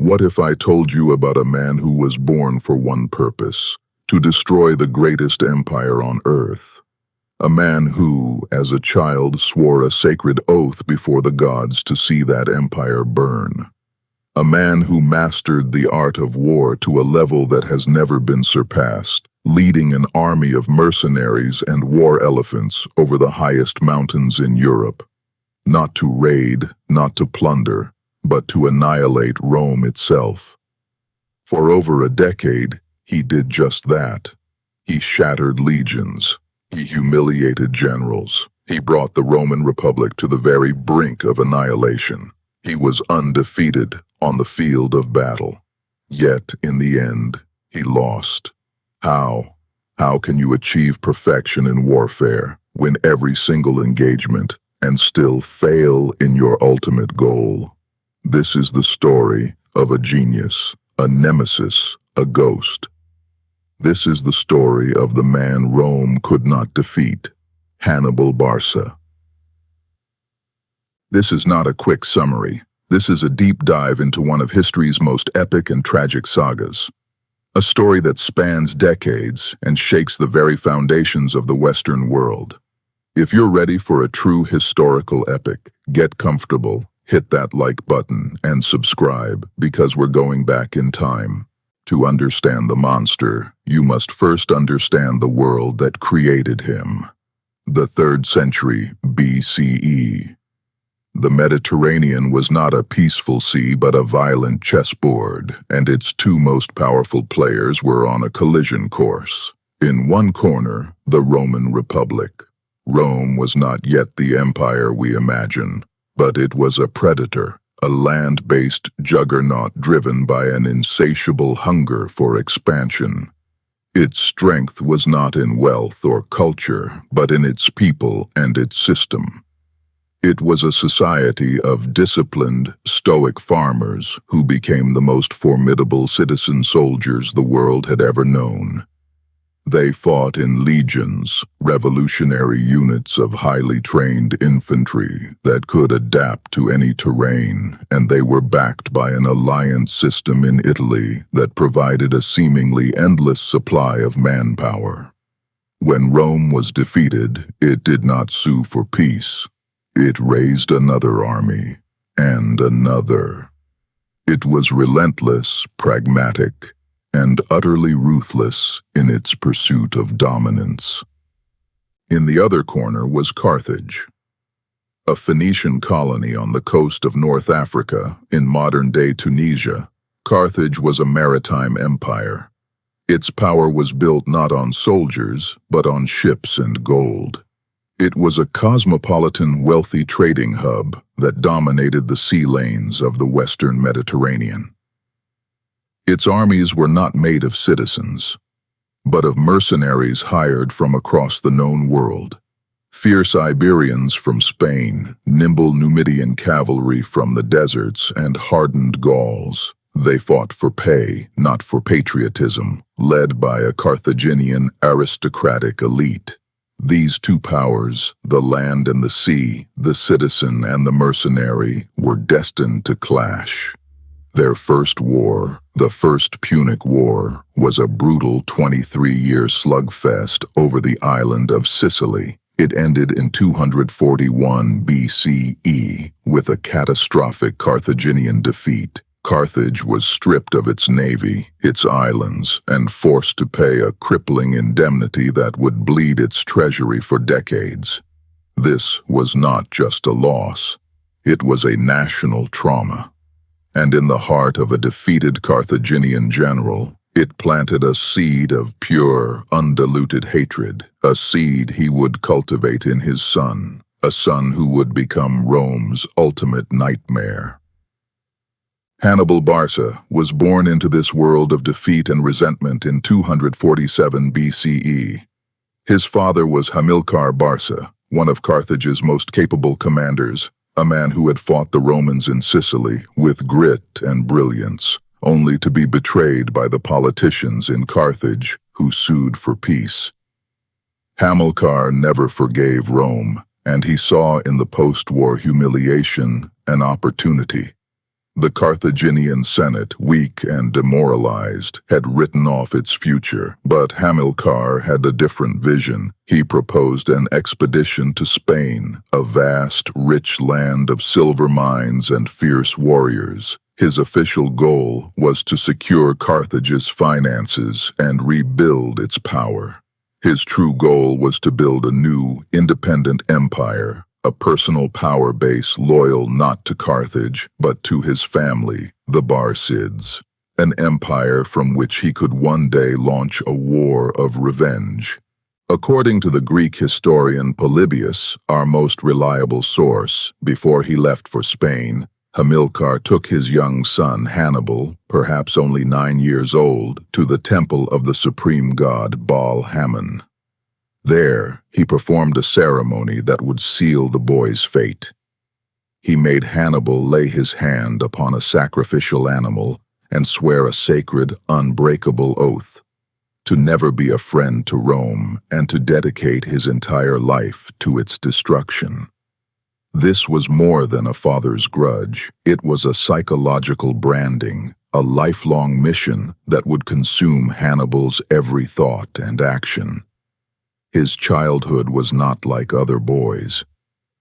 What if I told you about a man who was born for one purpose, to destroy the greatest empire on earth? A man who, as a child, swore a sacred oath before the gods to see that empire burn. A man who mastered the art of war to a level that has never been surpassed, leading an army of mercenaries and war elephants over the highest mountains in Europe. Not to raid, not to plunder, but to annihilate Rome itself. For over a decade, he did just that. He shattered legions. He humiliated generals. He brought the Roman Republic to the very brink of annihilation. He was undefeated on the field of battle. Yet, in the end, he lost. How? How can you achieve perfection in warfare, win every single engagement, and still fail in your ultimate goal? This is the story of a genius, a nemesis, a ghost. This is the story of the man Rome could not defeat, Hannibal Barca. This is not a quick summary. This is a deep dive into one of history's most epic and tragic sagas. A story that spans decades and shakes the very foundations of the Western world. If you're ready for a true historical epic, get comfortable, hit that like button, and subscribe, because we're going back in time. To understand the monster, you must first understand the world that created him. The 3rd century BCE. The Mediterranean was not a peaceful sea but a violent chessboard, and its two most powerful players were on a collision course. In one corner, the Roman Republic. Rome was not yet the empire we imagine, but it was a predator, a land-based juggernaut driven by an insatiable hunger for expansion. Its strength was not in wealth or culture, but in its people and its system. It was a society of disciplined, stoic farmers who became the most formidable citizen soldiers the world had ever known. They fought in legions, revolutionary units of highly trained infantry that could adapt to any terrain, and they were backed by an alliance system in Italy that provided a seemingly endless supply of manpower. When Rome was defeated, it did not sue for peace. It raised another army, and another. It was relentless, pragmatic, and utterly ruthless in its pursuit of dominance. In the other corner was Carthage, a Phoenician colony on the coast of North Africa in modern-day Tunisia. Carthage was a maritime empire. Its power was built not on soldiers, but on ships and gold. It was a cosmopolitan, wealthy trading hub that dominated the sea lanes of the Western Mediterranean. Its armies were not made of citizens, but of mercenaries hired from across the known world. Fierce Iberians from Spain, nimble Numidian cavalry from the deserts, and hardened Gauls. They fought for pay, not for patriotism, led by a Carthaginian aristocratic elite. These two powers, the land and the sea, the citizen and the mercenary, were destined to clash. Their first war, the First Punic War, was a brutal 23-year slugfest over the island of Sicily. It ended in 241 BCE with a catastrophic Carthaginian defeat. Carthage was stripped of its navy, its islands, and forced to pay a crippling indemnity that would bleed its treasury for decades. This was not just a loss, it was a national trauma. And in the heart of a defeated Carthaginian general, it planted a seed of pure, undiluted hatred, a seed he would cultivate in his son, a son who would become Rome's ultimate nightmare. Hannibal Barca was born into this world of defeat and resentment in 247 BCE. His father was Hamilcar Barca, one of Carthage's most capable commanders, a man who had fought the Romans in Sicily with grit and brilliance, only to be betrayed by the politicians in Carthage who sued for peace. Hamilcar never forgave Rome, and he saw in the post-war humiliation an opportunity. The Carthaginian Senate, weak and demoralized, had written off its future, but Hamilcar had a different vision. He proposed an expedition to Spain, a vast, rich land of silver mines and fierce warriors. His official goal was to secure Carthage's finances and rebuild its power. His true goal was to build a new, independent empire, a personal power base loyal not to Carthage, but to his family, the Barcids, an empire from which he could one day launch a war of revenge. According to the Greek historian Polybius, our most reliable source, before he left for Spain, Hamilcar took his young son Hannibal, perhaps only 9 years old, to the temple of the supreme god Baal-Hamon. There, he performed a ceremony that would seal the boy's fate. He made Hannibal lay his hand upon a sacrificial animal and swear a sacred, unbreakable oath, to never be a friend to Rome and to dedicate his entire life to its destruction. This was more than a father's grudge. It was a psychological branding, a lifelong mission that would consume Hannibal's every thought and action. His childhood was not like other boys.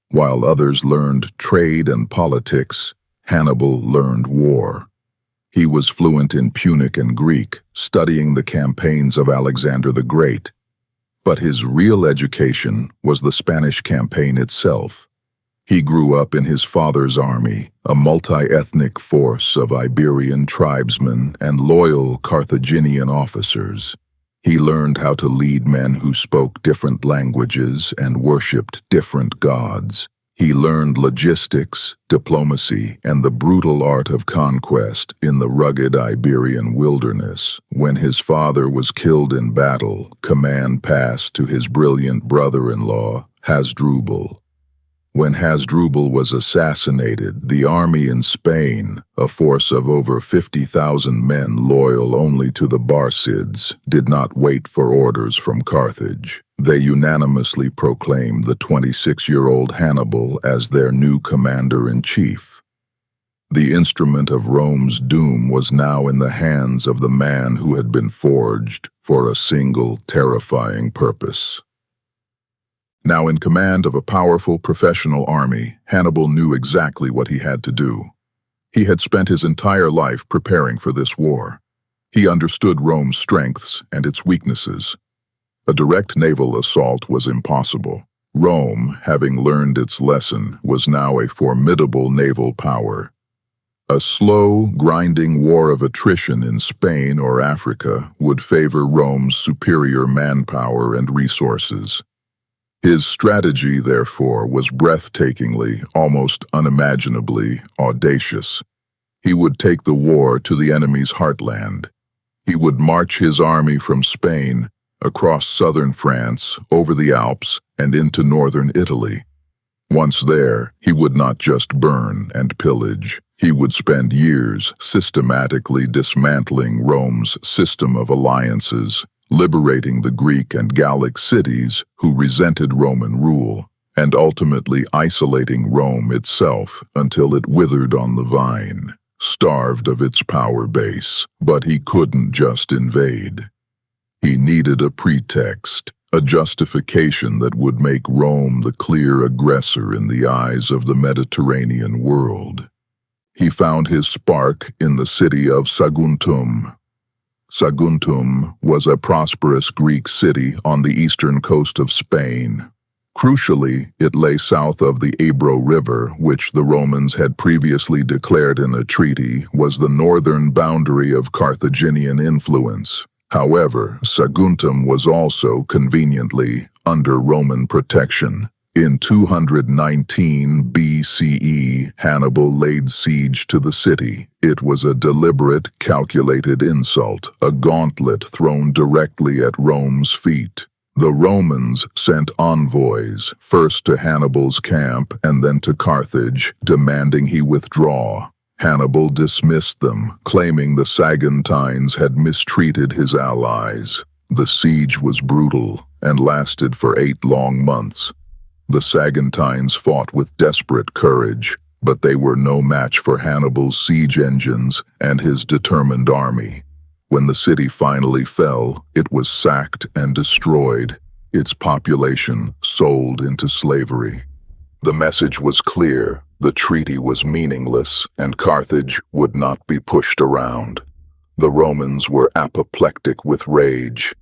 While others learned trade and politics, Hannibal learned war. He was fluent in Punic and Greek, studying the campaigns of Alexander the Great. But his real education was the Spanish campaign itself. He grew up in his father's army, a multi-ethnic force of Iberian tribesmen and loyal Carthaginian officers. He learned how to lead men who spoke different languages and worshipped different gods. He learned logistics, diplomacy, and the brutal art of conquest in the rugged Iberian wilderness. When his father was killed in battle, command passed to his brilliant brother-in-law, Hasdrubal. When Hasdrubal was assassinated, the army in Spain, a force of over 50,000 men loyal only to the Barcids, did not wait for orders from Carthage. They unanimously proclaimed the 26-year-old Hannibal as their new commander-in-chief. The instrument of Rome's doom was now in the hands of the man who had been forged for a single terrifying purpose. Now in command of a powerful professional army, Hannibal knew exactly what he had to do. He had spent his entire life preparing for this war. He understood Rome's strengths and its weaknesses. A direct naval assault was impossible. Rome, having learned its lesson, was now a formidable naval power. A slow, grinding war of attrition in Spain or Africa would favor Rome's superior manpower and resources. His strategy, therefore, was breathtakingly, almost unimaginably, audacious. He would take the war to the enemy's heartland. He would march his army from Spain, across southern France, over the Alps, and into northern Italy. Once there, he would not just burn and pillage. He would spend years systematically dismantling Rome's system of alliances, liberating the Greek and Gallic cities who resented Roman rule, and ultimately isolating Rome itself until it withered on the vine, starved of its power base. But he couldn't just invade. He needed a pretext, a justification that would make Rome the clear aggressor in the eyes of the Mediterranean world. He found his spark in the city of Saguntum. Saguntum was a prosperous Greek city on the eastern coast of Spain. Crucially, it lay south of the Ebro River, which the Romans had previously declared in a treaty was the northern boundary of Carthaginian influence. However, Saguntum was also conveniently under Roman protection. In 219 BCE, Hannibal laid siege to the city. It was a deliberate, calculated insult, a gauntlet thrown directly at Rome's feet. The Romans sent envoys, first to Hannibal's camp and then to Carthage, demanding he withdraw. Hannibal dismissed them, claiming the Saguntines had mistreated his allies. The siege was brutal and lasted for 8 long months. The Saguntines fought with desperate courage, But they were no match for Hannibal's siege engines and his determined army. When the city finally fell, it was sacked and destroyed, its population sold into slavery. The message was clear: the treaty was meaningless, and Carthage would not be pushed around. The Romans were apoplectic with rage.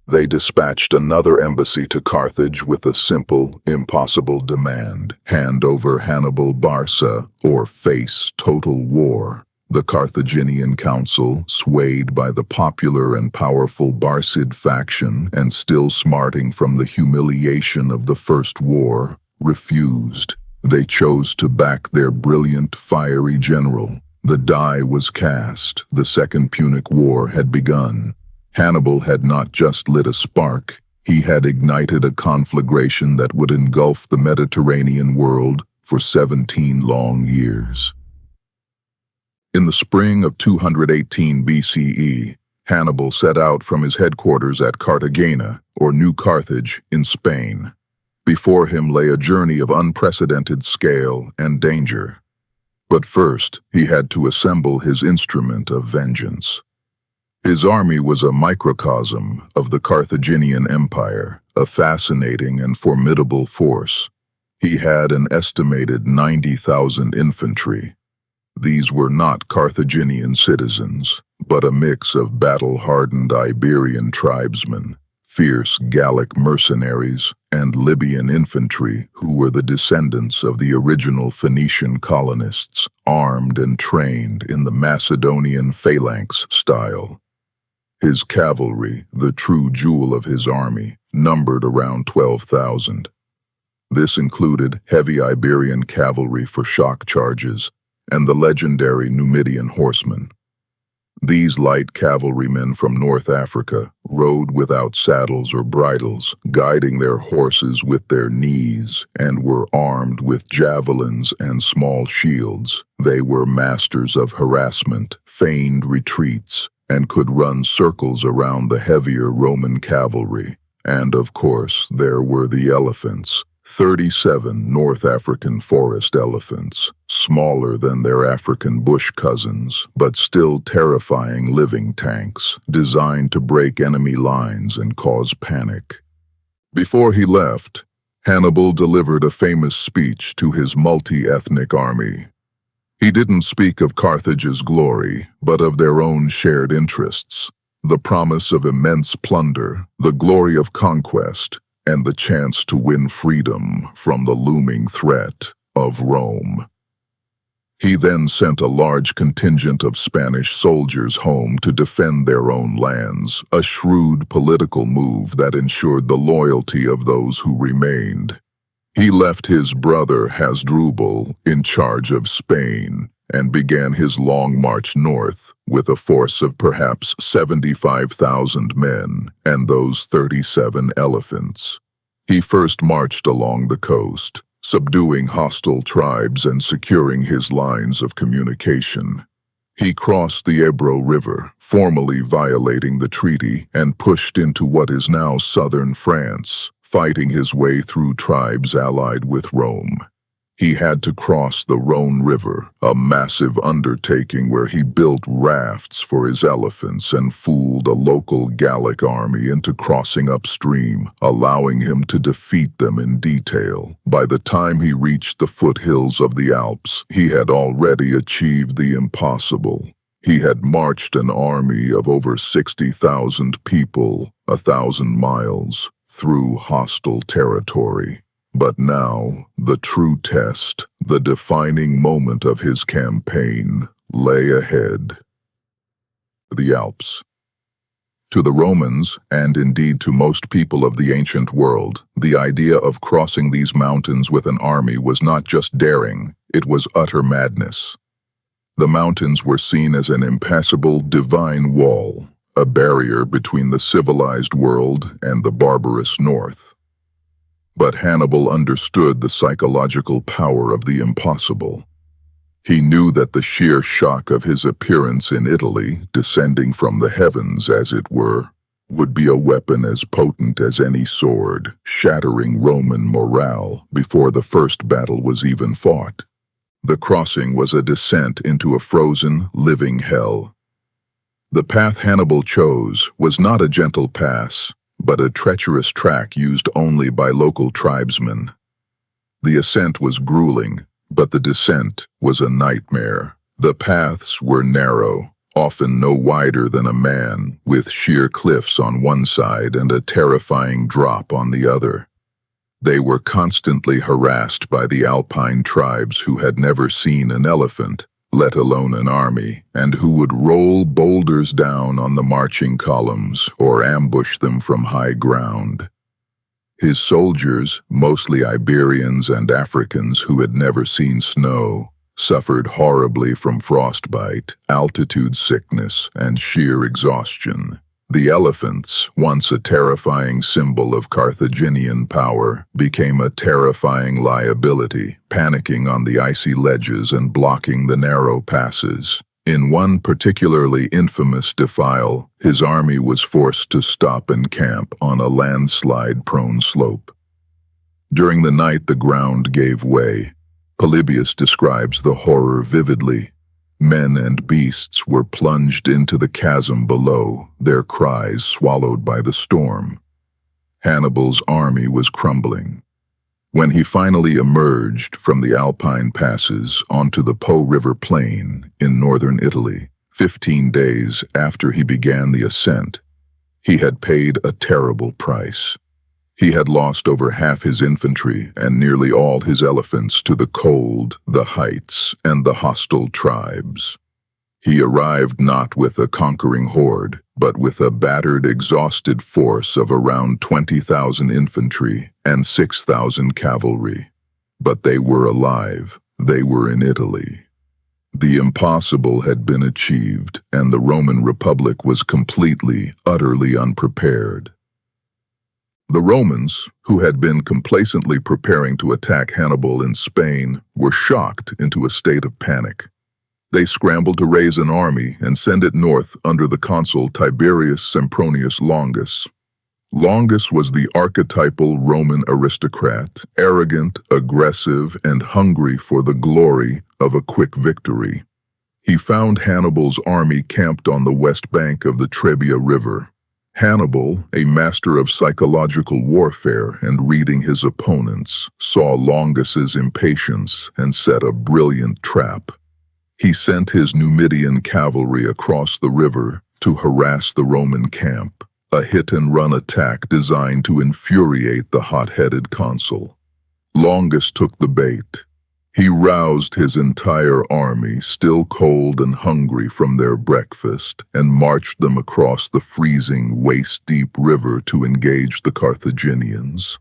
They dispatched another embassy to Carthage with a simple, impossible demand: hand over Hannibal Barca or face total war. The Carthaginian council, swayed by the popular and powerful Barcid faction and still smarting from the humiliation of the First War, refused. They chose to back their brilliant, fiery general. The die was cast. The Second Punic War had begun. Hannibal had not just lit a spark, he had ignited a conflagration that would engulf the Mediterranean world for 17 long years. In the spring of 218 BCE, Hannibal set out from his headquarters at Cartagena, or New Carthage, in Spain. Before him lay a journey of unprecedented scale and danger. But first, he had to assemble his instrument of vengeance. His army was a microcosm of the Carthaginian Empire, a fascinating and formidable force. He had an estimated 90,000 infantry. These were not Carthaginian citizens, but a mix of battle-hardened Iberian tribesmen, fierce Gallic mercenaries, and Libyan infantry who were the descendants of the original Phoenician colonists, armed and trained in the Macedonian phalanx style. His cavalry, the true jewel of his army, numbered around 12,000. This included heavy Iberian cavalry for shock charges and the legendary Numidian horsemen. These light cavalrymen from North Africa rode without saddles or bridles, guiding their horses with their knees, and were armed with javelins and small shields. They were masters of harassment, feigned retreats, and could run circles around the heavier Roman cavalry. And of course, there were the elephants, 37 North African forest elephants, smaller than their African bush cousins, but still terrifying living tanks, designed to break enemy lines and cause panic. Before he left, Hannibal delivered a famous speech to his multi-ethnic army. He didn't speak of Carthage's glory, but of their own shared interests, the promise of immense plunder, the glory of conquest, and the chance to win freedom from the looming threat of Rome. He then sent a large contingent of Spanish soldiers home to defend their own lands, a shrewd political move that ensured the loyalty of those who remained. He left his brother Hasdrubal in charge of Spain and began his long march north with a force of perhaps 75,000 men and those 37 elephants. He first marched along the coast, subduing hostile tribes and securing his lines of communication. He crossed the Ebro River, formally violating the treaty, and pushed into what is now southern France, fighting his way through tribes allied with Rome. He had to cross the Rhone River, a massive undertaking where he built rafts for his elephants and fooled a local Gallic army into crossing upstream, allowing him to defeat them in detail. By the time he reached the foothills of the Alps, he had already achieved the impossible. He had marched an army of over 60,000 people, 1,000 miles, through hostile territory. But now, the true test, the defining moment of his campaign, lay ahead. The Alps. To the Romans, and indeed to most people of the ancient world, the idea of crossing these mountains with an army was not just daring, it was utter madness. The mountains were seen as an impassable divine wall, a barrier between the civilized world and the barbarous north. But Hannibal understood the psychological power of the impossible. He knew that the sheer shock of his appearance in Italy, descending from the heavens as it were, would be a weapon as potent as any sword, shattering Roman morale before the first battle was even fought. The crossing was a descent into a frozen, living hell. The path Hannibal chose was not a gentle pass, but a treacherous track used only by local tribesmen. The ascent was grueling, but the descent was a nightmare. The paths were narrow, often no wider than a man, with sheer cliffs on one side and a terrifying drop on the other. They were constantly harassed by the alpine tribes who had never seen an elephant, let alone an army, and who would roll boulders down on the marching columns or ambush them from high ground. His soldiers, mostly Iberians and Africans who had never seen snow, suffered horribly from frostbite, altitude sickness, and sheer exhaustion. The elephants, once a terrifying symbol of Carthaginian power, became a terrifying liability, panicking on the icy ledges and blocking the narrow passes. In one particularly infamous defile, his army was forced to stop and camp on a landslide-prone slope. During the night, the ground gave way. Polybius describes the horror vividly. Men and beasts were plunged into the chasm below, their cries swallowed by the storm. Hannibal's army was crumbling. When he finally emerged from the Alpine passes onto the Po River plain in northern Italy, 15 days after he began the ascent, he had paid a terrible price. He had lost over half his infantry and nearly all his elephants to the cold, the heights, and the hostile tribes. He arrived not with a conquering horde, but with a battered, exhausted force of around 20,000 infantry and 6,000 cavalry. But they were alive. They were in Italy. The impossible had been achieved, and the Roman Republic was completely, utterly unprepared. The Romans, who had been complacently preparing to attack Hannibal in Spain, were shocked into a state of panic. They scrambled to raise an army and send it north under the consul Tiberius Sempronius Longus. Longus was the archetypal Roman aristocrat, arrogant, aggressive, and hungry for the glory of a quick victory. He found Hannibal's army camped on the west bank of the Trebia River. Hannibal, a master of psychological warfare and reading his opponents, saw Longus's impatience and set a brilliant trap. He sent his Numidian cavalry across the river to harass the Roman camp, a hit-and-run attack designed to infuriate the hot-headed consul. Longus took the bait. He roused his entire army, still cold and hungry from their breakfast, and marched them across the freezing, waist-deep river to engage the Carthaginians.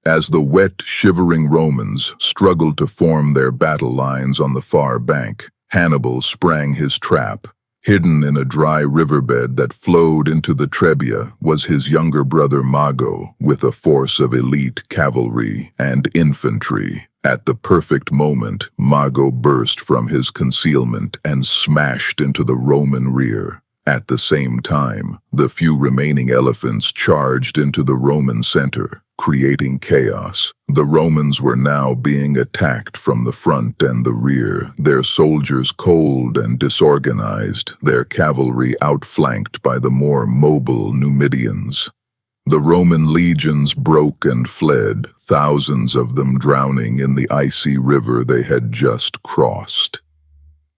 As the wet, shivering Romans struggled to form their battle lines on the far bank, Hannibal sprang his trap. Hidden in a dry riverbed that flowed into the Trebia was his younger brother Mago, with a force of elite cavalry and infantry. At the perfect moment, Mago burst from his concealment and smashed into the Roman rear. At the same time, the few remaining elephants charged into the Roman center, creating chaos. The Romans were now being attacked from the front and the rear, their soldiers cold and disorganized, their cavalry outflanked by the more mobile Numidians. The Roman legions broke and fled, thousands of them drowning in the icy river they had just crossed.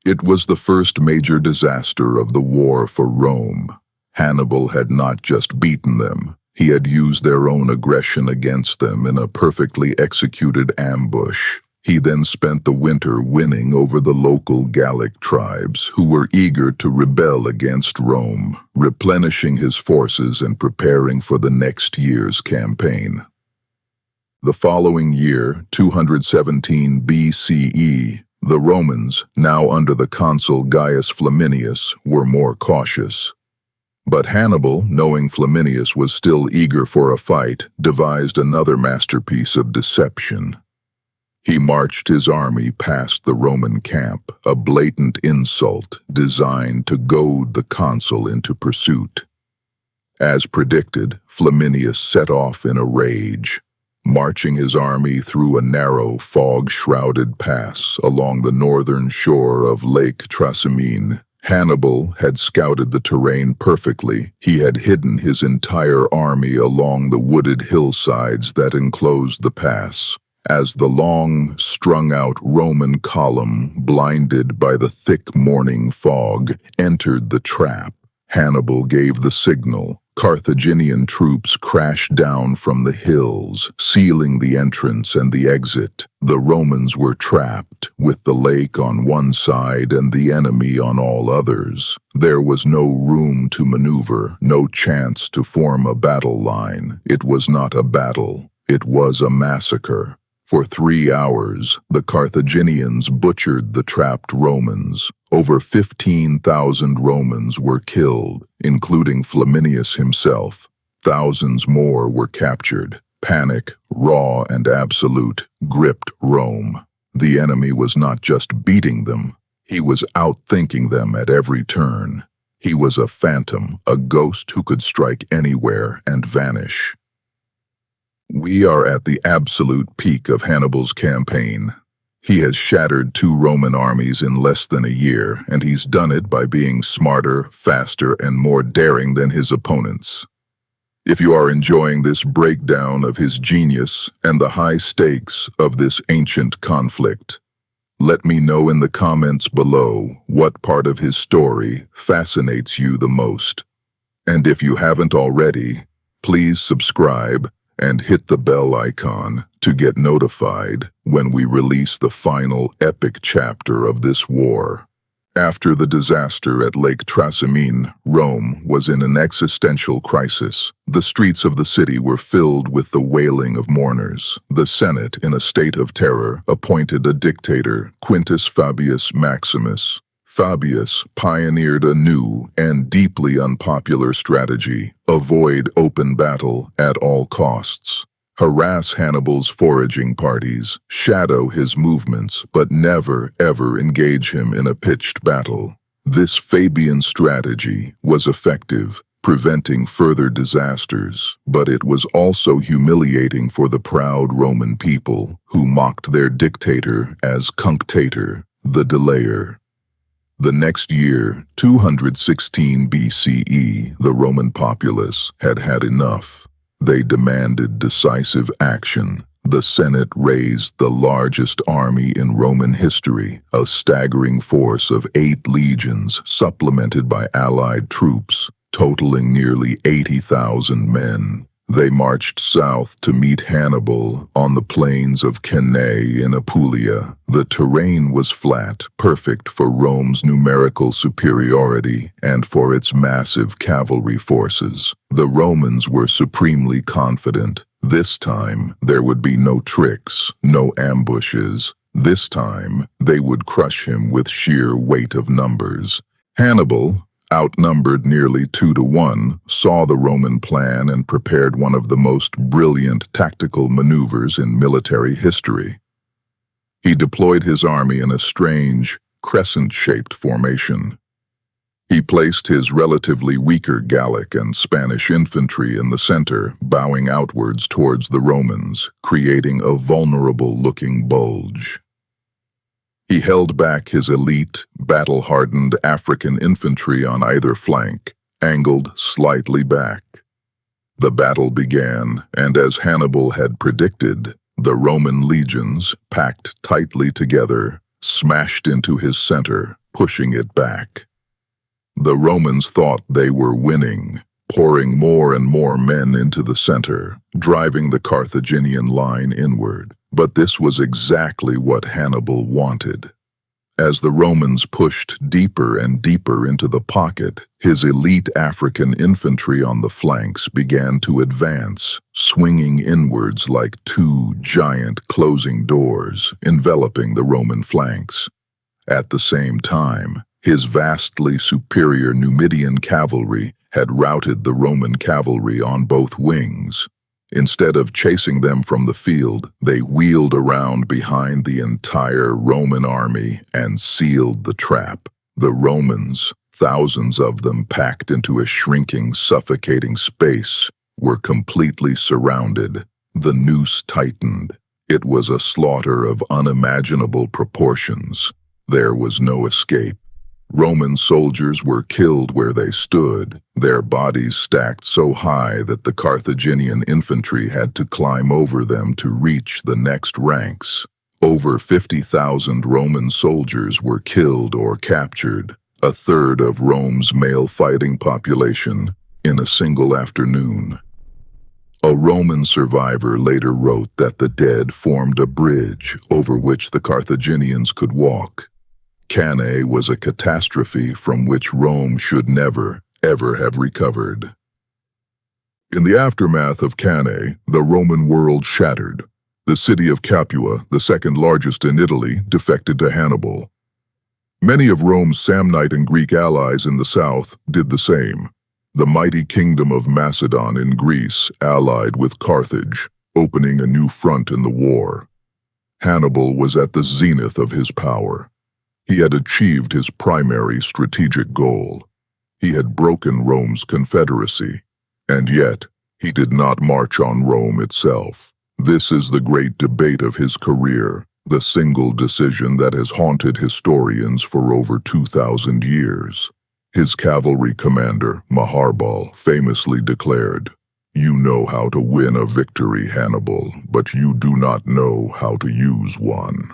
It was the first major disaster of the war for Rome. Hannibal had not just beaten them, he had used their own aggression against them in a perfectly executed ambush. He then spent the winter winning over the local Gallic tribes, who were eager to rebel against Rome, replenishing his forces and preparing for the next year's campaign. The following year, 217 BCE, the Romans, now under the consul Gaius Flaminius, were more cautious. But Hannibal, knowing Flaminius was still eager for a fight, devised another masterpiece of deception. He marched his army past the Roman camp, a blatant insult designed to goad the consul into pursuit. As predicted, Flaminius set off in a rage. marching his army through a narrow, fog-shrouded pass along the northern shore of Lake Trasimene. Hannibal had scouted the terrain perfectly. He had hidden his entire army along the wooded hillsides that enclosed the pass. As the long, strung-out Roman column, blinded by the thick morning fog, entered the trap, Hannibal gave the signal. Carthaginian troops crashed down from the hills, sealing the entrance and the exit. The Romans were trapped, with the lake on one side and the enemy on all others. There was no room to maneuver, no chance to form a battle line. It was not a battle, it was a massacre. For 3 hours, the Carthaginians butchered the trapped Romans. Over 15,000 Romans were killed, including Flaminius himself. Thousands more were captured. Panic, raw and absolute, gripped Rome. The enemy was not just beating them, he was outthinking them at every turn. He was a phantom, a ghost who could strike anywhere and vanish. We are at the absolute peak of Hannibal's campaign. He has shattered 2 Roman armies in less than a year, and he's done it by being smarter, faster, and more daring than his opponents. If you are enjoying this breakdown of his genius and the high stakes of this ancient conflict, let me know in the comments below what part of his story fascinates you the most. And if you haven't already, please subscribe and hit the bell icon to get notified when we release the final epic chapter of this war. After the disaster at Lake Trasimene, Rome was in an existential crisis. The streets of the city were filled with the wailing of mourners. The Senate, in a state of terror, appointed a dictator, Quintus Fabius Maximus. Fabius pioneered a new and deeply unpopular strategy: avoid open battle at all costs. Harass Hannibal's foraging parties, shadow his movements, but never, ever engage him in a pitched battle. This Fabian strategy was effective, preventing further disasters, but it was also humiliating for the proud Roman people, who mocked their dictator as cunctator, the delayer. The next year, 216 BCE, the Roman populace had had enough. They demanded decisive action. The Senate raised the largest army in Roman history, a staggering force of 8 legions supplemented by allied troops, totaling nearly 80,000 men. They marched south to meet Hannibal on the plains of Cannae in Apulia. The terrain was flat, perfect for Rome's numerical superiority and for its massive cavalry forces. The Romans were supremely confident. This time, there would be no tricks, no ambushes. This time, they would crush him with sheer weight of numbers. Hannibal, outnumbered nearly 2-1, saw the Roman plan and prepared one of the most brilliant tactical maneuvers in military history. He deployed his army in a strange, crescent-shaped formation. He placed his relatively weaker Gallic and Spanish infantry in the center, bowing outwards towards the Romans, creating a vulnerable-looking bulge. He held back his elite, battle-hardened African infantry on either flank, angled slightly back. The battle began, and as Hannibal had predicted, the Roman legions, packed tightly together, smashed into his center, pushing it back. The Romans thought they were winning, pouring more and more men into the center, driving the Carthaginian line inward. But this was exactly what Hannibal wanted. As the Romans pushed deeper and deeper into the pocket, his elite African infantry on the flanks began to advance, swinging inwards like 2 giant closing doors, enveloping the Roman flanks. At the same time, his vastly superior Numidian cavalry had routed the Roman cavalry on both wings. Instead of chasing them from the field, they wheeled around behind the entire Roman army and sealed the trap. The Romans, thousands of them packed into a shrinking, suffocating space, were completely surrounded. The noose tightened. It was a slaughter of unimaginable proportions. There was no escape. Roman soldiers were killed where they stood, their bodies stacked so high that the Carthaginian infantry had to climb over them to reach the next ranks. Over 50,000 Roman soldiers were killed or captured, a third of Rome's male fighting population, in a single afternoon. A Roman survivor later wrote that the dead formed a bridge over which the Carthaginians could walk. Cannae was a catastrophe from which Rome should never, ever have recovered. In the aftermath of Cannae, the Roman world shattered. The city of Capua, the second largest in Italy, defected to Hannibal. Many of Rome's Samnite and Greek allies in the south did the same. The mighty kingdom of Macedon in Greece allied with Carthage, opening a new front in the war. Hannibal was at the zenith of his power. He had achieved his primary strategic goal. He had broken Rome's confederacy, and yet he did not march on Rome itself. This is the great debate of his career, the single decision that has haunted historians for over 2,000 years. His cavalry commander, Hannibal, famously declared, "You know how to win a victory, Hannibal, but you do not know how to use one."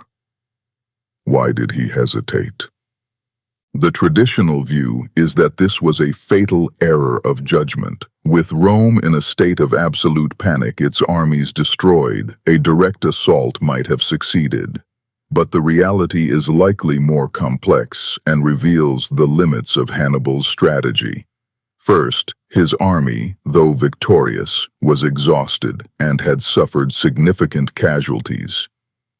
Why did he hesitate? The traditional view is that this was a fatal error of judgment. With Rome in a state of absolute panic, its armies destroyed, a direct assault might have succeeded. But the reality is likely more complex and reveals the limits of Hannibal's strategy. First, his army, though victorious, was exhausted and had suffered significant casualties.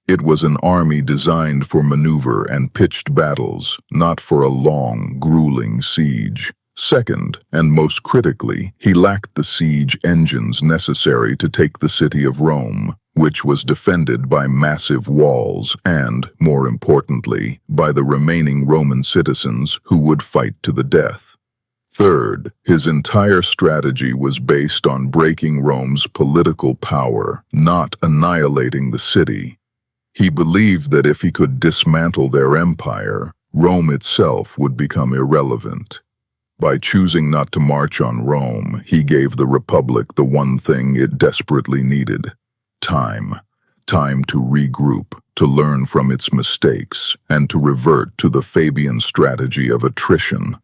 It was an army designed for maneuver and pitched battles, not for a long, grueling siege. Second, and most critically, he lacked the siege engines necessary to take the city of Rome, which was defended by massive walls and, more importantly, by the remaining Roman citizens who would fight to the death. Third, his entire strategy was based on breaking Rome's political power, not annihilating the city. He believed that if he could dismantle their empire, Rome itself would become irrelevant. By choosing not to march on Rome, he gave the Republic the one thing it desperately needed: time. Time to regroup, to learn from its mistakes, and to revert to the Fabian strategy of attrition.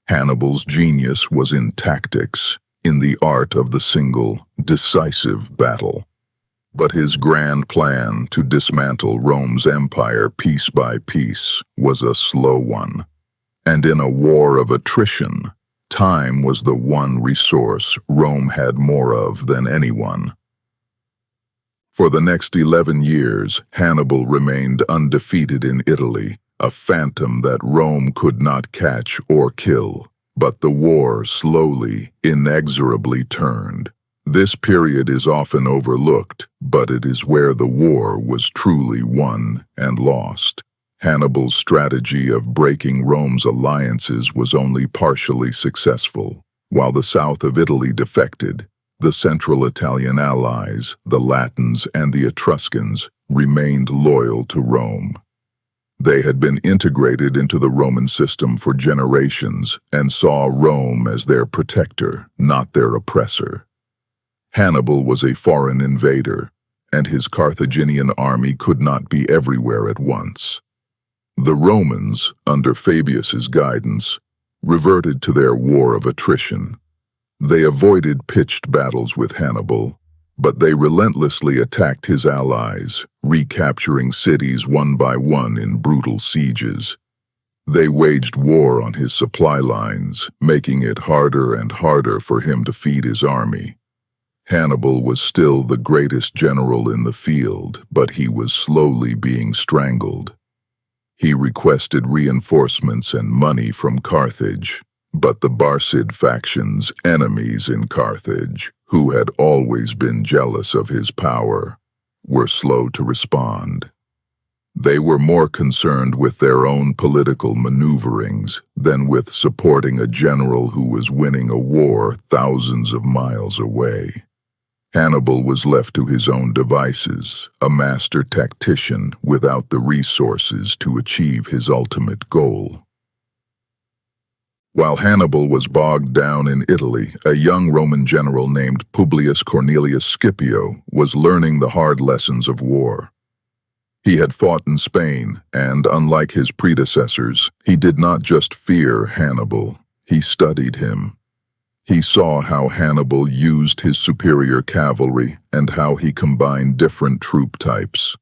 Hannibal's genius was in tactics, in the art of the single, decisive battle. But his grand plan to dismantle Rome's empire piece by piece was a slow one. And in a war of attrition, time was the one resource Rome had more of than anyone. For the next 11 years, Hannibal remained undefeated in Italy, a phantom that Rome could not catch or kill. But the war slowly, inexorably turned. This period is often overlooked, but it is where the war was truly won and lost. Hannibal's strategy of breaking Rome's alliances was only partially successful. While the south of Italy defected, the central Italian allies, the Latins and the Etruscans, remained loyal to Rome. They had been integrated into the Roman system for generations and saw Rome as their protector, not their oppressor. Hannibal was a foreign invader, and his Carthaginian army could not be everywhere at once. The Romans, under Fabius's guidance, reverted to their war of attrition. They avoided pitched battles with Hannibal, but they relentlessly attacked his allies, recapturing cities one by one in brutal sieges. They waged war on his supply lines, making it harder and harder for him to feed his army. Hannibal was still the greatest general in the field, but he was slowly being strangled. He requested reinforcements and money from Carthage, but the Barcid faction's enemies in Carthage, who had always been jealous of his power, were slow to respond. They were more concerned with their own political maneuverings than with supporting a general who was winning a war thousands of miles away. Hannibal was left to his own devices, a master tactician without the resources to achieve his ultimate goal. While Hannibal was bogged down in Italy, a young Roman general named Publius Cornelius Scipio was learning the hard lessons of war. He had fought in Spain, and unlike his predecessors, he did not just fear Hannibal, he studied him. He saw how Hannibal used his superior cavalry and how he combined different troop types.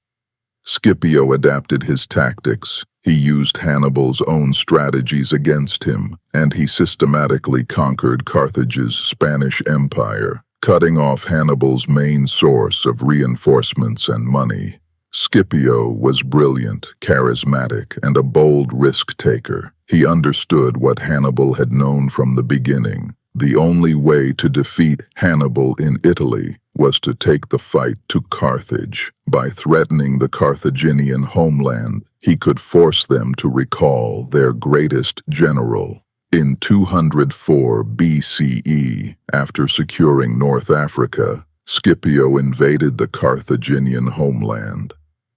Scipio adapted his tactics. He used Hannibal's own strategies against him, and he systematically conquered Carthage's Spanish Empire, cutting off Hannibal's main source of reinforcements and money. Scipio was brilliant, charismatic, and a bold risk-taker. He understood what Hannibal had known from the beginning. The only way to defeat Hannibal in Italy was to take the fight to Carthage. By threatening the Carthaginian homeland, he could force them to recall their greatest general. In 204 BCE, after securing North Africa, Scipio invaded the Carthaginian homeland.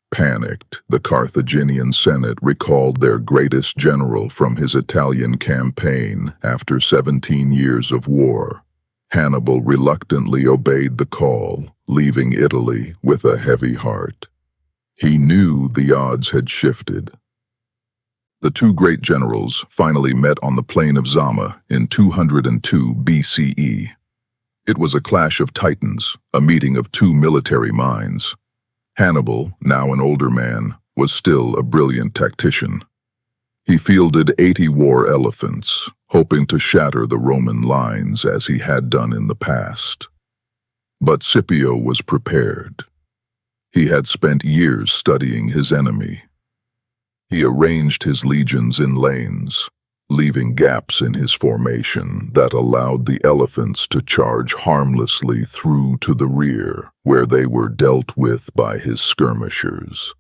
Panicked, the Carthaginian Senate recalled their greatest general from his Italian campaign after 17 years of war. Hannibal reluctantly obeyed the call, leaving Italy with a heavy heart. He knew the odds had shifted. The two great generals finally met on the plain of Zama in 202 BCE. It was a clash of titans, a meeting of two military minds. Hannibal, now an older man, was still a brilliant tactician. He fielded 80 war elephants, hoping to shatter the Roman lines as he had done in the past. But Scipio was prepared. He had spent years studying his enemy. He arranged his legions in lanes, leaving gaps in his formation that allowed the elephants to charge harmlessly through to the rear, where they were dealt with by his skirmishers.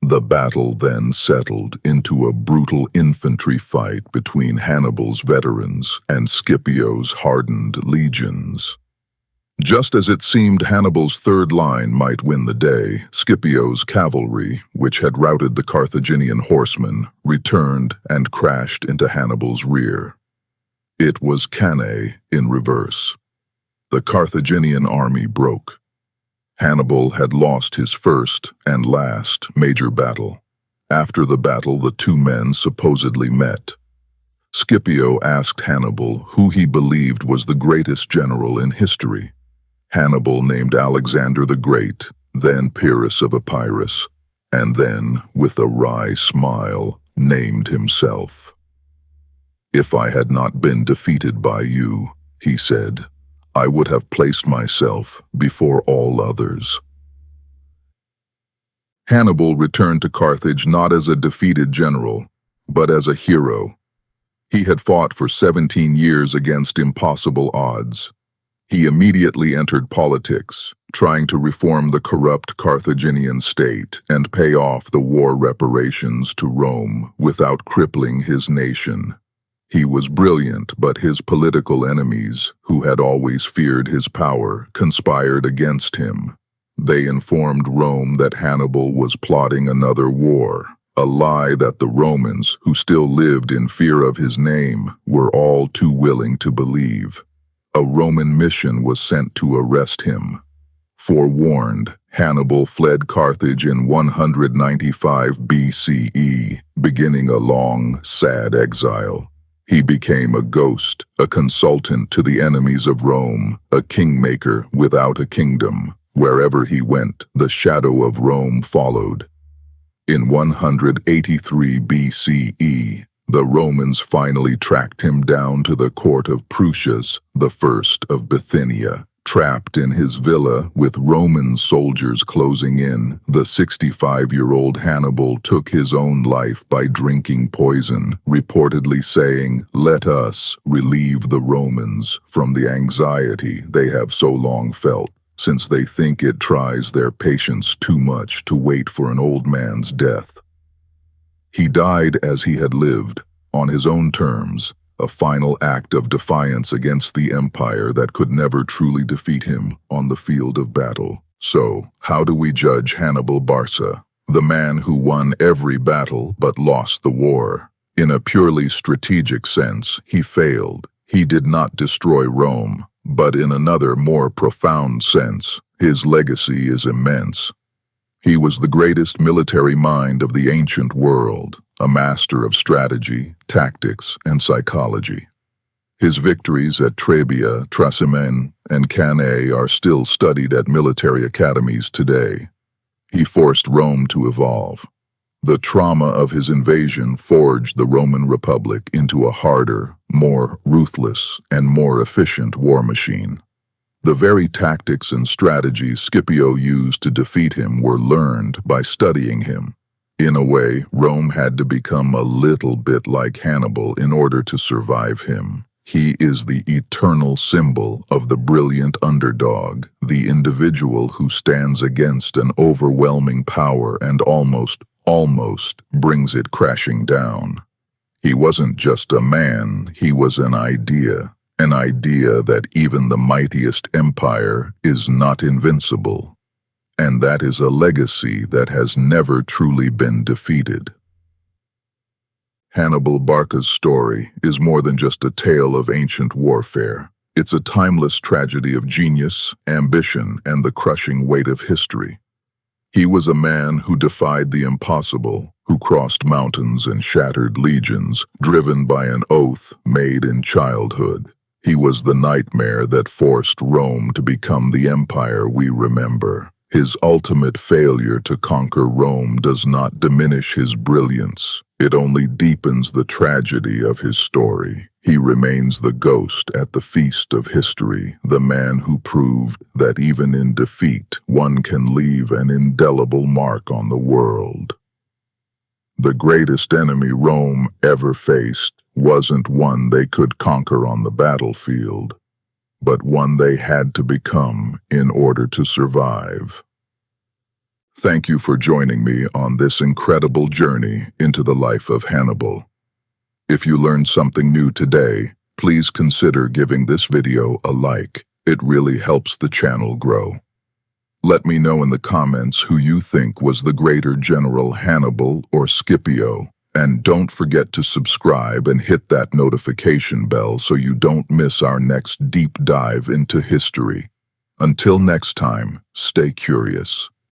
The battle then settled into a brutal infantry fight between Hannibal's veterans and Scipio's hardened legions. Just as it seemed Hannibal's third line might win the day, Scipio's cavalry, which had routed the Carthaginian horsemen, returned and crashed into Hannibal's rear. It was Cannae in reverse. The Carthaginian army broke. Hannibal had lost his first and last major battle. After the battle, the two men supposedly met. Scipio asked Hannibal who he believed was the greatest general in history. Hannibal named Alexander the Great, then Pyrrhus of Epirus, and then, with a wry smile, named himself. "If I had not been defeated by you," he said, "I would have placed myself before all others." Hannibal returned to Carthage not as a defeated general, but as a hero. He had fought for 17 years against impossible odds. He immediately entered politics, trying to reform the corrupt Carthaginian state and pay off the war reparations to Rome without crippling his nation. He was brilliant, but his political enemies, who had always feared his power, conspired against him. They informed Rome that Hannibal was plotting another war, a lie that the Romans, who still lived in fear of his name, were all too willing to believe. A Roman mission was sent to arrest him. Forewarned, Hannibal fled Carthage in 195 BCE, beginning a long, sad exile. He became a ghost, a consultant to the enemies of Rome, a kingmaker without a kingdom. Wherever he went, the shadow of Rome followed. In 183 BCE, the Romans finally tracked him down to the court of Prusias, the first of Bithynia. Trapped in his villa with Roman soldiers closing in, the 65-year-old Hannibal took his own life by drinking poison, reportedly saying, "Let us relieve the Romans from the anxiety they have so long felt, since they think it tries their patience too much to wait for an old man's death." He died as he had lived, on his own terms, a final act of defiance against the empire that could never truly defeat him on the field of battle. So, how do we judge Hannibal Barca, the man who won every battle but lost the war? In a purely strategic sense, he failed. He did not destroy Rome, but in another, more profound sense, his legacy is immense. He was the greatest military mind of the ancient world, a master of strategy, tactics, and psychology. His victories at Trebia, Trasimene, and Cannae are still studied at military academies today. He forced Rome to evolve. The trauma of his invasion forged the Roman Republic into a harder, more ruthless, and more efficient war machine. The very tactics and strategies Scipio used to defeat him were learned by studying him. In a way, Rome had to become a little bit like Hannibal in order to survive him. He is the eternal symbol of the brilliant underdog, the individual who stands against an overwhelming power and almost brings it crashing down. He wasn't just a man, he was an idea that even the mightiest empire is not invincible. And that is a legacy that has never truly been defeated. Hannibal Barca's story is more than just a tale of ancient warfare. It's a timeless tragedy of genius, ambition, and the crushing weight of history. He was a man who defied the impossible, who crossed mountains and shattered legions, driven by an oath made in childhood. He was the nightmare that forced Rome to become the empire we remember. His ultimate failure to conquer Rome does not diminish his brilliance. It only deepens the tragedy of his story. He remains the ghost at the feast of history, the man who proved that even in defeat, one can leave an indelible mark on the world. The greatest enemy Rome ever faced wasn't one they could conquer on the battlefield, but one they had to become in order to survive. Thank you for joining me on this incredible journey into the life of Hannibal. If you learned something new today, please consider giving this video a like. It really helps the channel grow. Let me know in the comments who you think was the greater general, Hannibal or Scipio. And don't forget to subscribe and hit that notification bell so you don't miss our next deep dive into history. Until next time, stay curious.